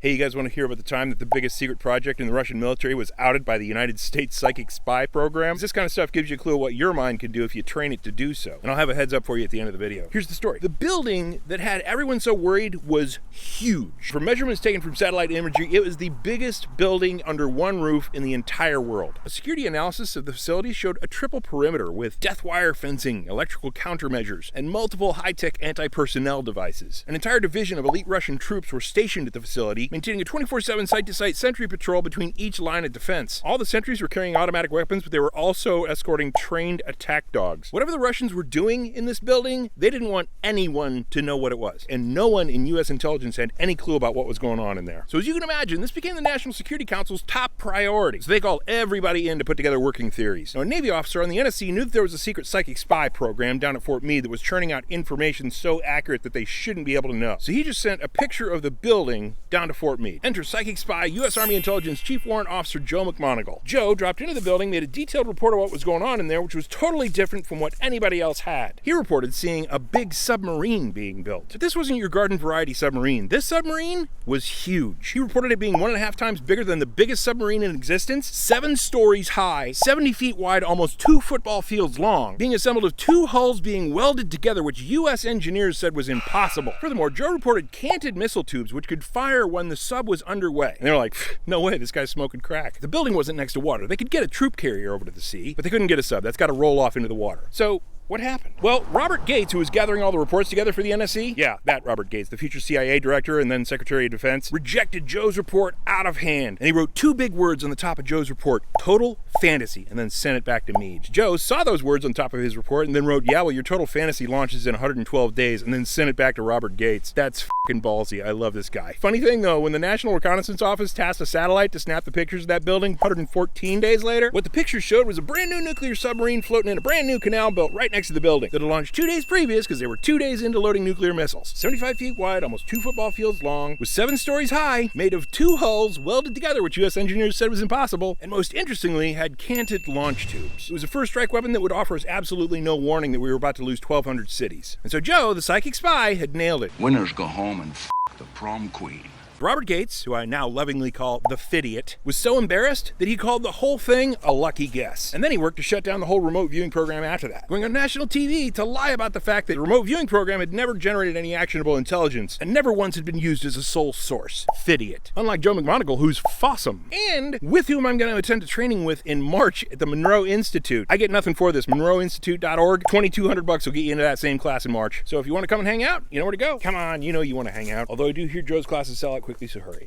Hey, you guys want to hear about the time that the biggest secret project in the Russian military was outed by the United States psychic spy program? This kind of stuff gives you a clue of what your mind can do if you train it to do so. And I'll have a heads up for you at the end of the video. Here's the story. The building that had everyone so worried was huge. From measurements taken from satellite imagery, it was the biggest building under one roof in the entire world. A security analysis of the facility showed a triple perimeter with death wire fencing, electrical countermeasures, and multiple high-tech anti-personnel devices. An entire division of elite Russian troops were stationed at the facility, maintaining a 24/7 site-to-site sentry patrol between each line of defense. All the sentries were carrying automatic weapons, but they were also escorting trained attack dogs. Whatever the Russians were doing in this building, they didn't want anyone to know what it was. And no one in U.S. intelligence had any clue about what was going on in there. So as you can imagine, this became the National Security Council's top priority. So they called everybody in to put together working theories. Now, a Navy officer on the NSC knew that there was a secret psychic spy program down at Fort Meade that was churning out information so accurate that they shouldn't be able to know. So he just sent a picture of the building down to Fort Meade. Enter psychic spy U.S. Army Intelligence Chief Warrant Officer Joe McMoneagle. Joe dropped into the building, made a detailed report of what was going on in there, which was totally different from what anybody else had. He reported seeing a big submarine being built. But this wasn't your garden variety submarine. This submarine was huge. He reported it being 1.5 times bigger than the biggest submarine in existence, 7 stories high, 70 feet wide, almost 2 football fields long, being assembled of 2 hulls being welded together, which U.S. engineers said was impossible. Furthermore, Joe reported canted missile tubes which could fire when the sub was underway. And they were like, no way, this guy's smoking crack. The building wasn't next to water. They could get a troop carrier over to the sea, but they couldn't get a sub. That's got to roll off into the water. So what happened? Well, Robert Gates, who was gathering all the reports together for the NSC, yeah, that Robert Gates, the future CIA director and then Secretary of Defense, rejected Joe's report out of hand. And he wrote 2 big words on the top of Joe's report, total fantasy, and then sent it back to Meade. Joe saw those words on top of his report and then wrote, yeah, well, your total fantasy launches in 112 days, and then sent it back to Robert Gates. That's fucking ballsy. I love this guy. Funny thing though, when the National Reconnaissance Office tasked a satellite to snap the pictures of that building 114 days later, what the pictures showed was a brand new nuclear submarine floating in a brand new canal built right next to the building that had launched 2 days previous because they were 2 days into loading nuclear missiles. 75 feet wide, almost 2 football fields long, was 7 stories high, made of 2 hulls welded together, which U.S. engineers said was impossible, and most interestingly, had canted launch tubes. It was a first strike weapon that would offer us absolutely no warning that we were about to lose 1,200 cities. And so Joe, the psychic spy, had nailed it. Winners go home and the prom queen. Robert Gates, who I now lovingly call the Fidiot, was so embarrassed that he called the whole thing a lucky guess. And then he worked to shut down the whole remote viewing program after that, going on national TV to lie about the fact that the remote viewing program had never generated any actionable intelligence and never once had been used as a sole source. Fidiot. Unlike Joe McMoneagle, who's Fossum, and with whom I'm going to attend a training with in March at the Monroe Institute. I get nothing for this. MonroeInstitute.org. $2,200 will get you into that same class in March. So if you want to come and hang out, you know where to go. Come on, you know you want to hang out. Although I do hear Joe's classes sell out quickly, so hurry.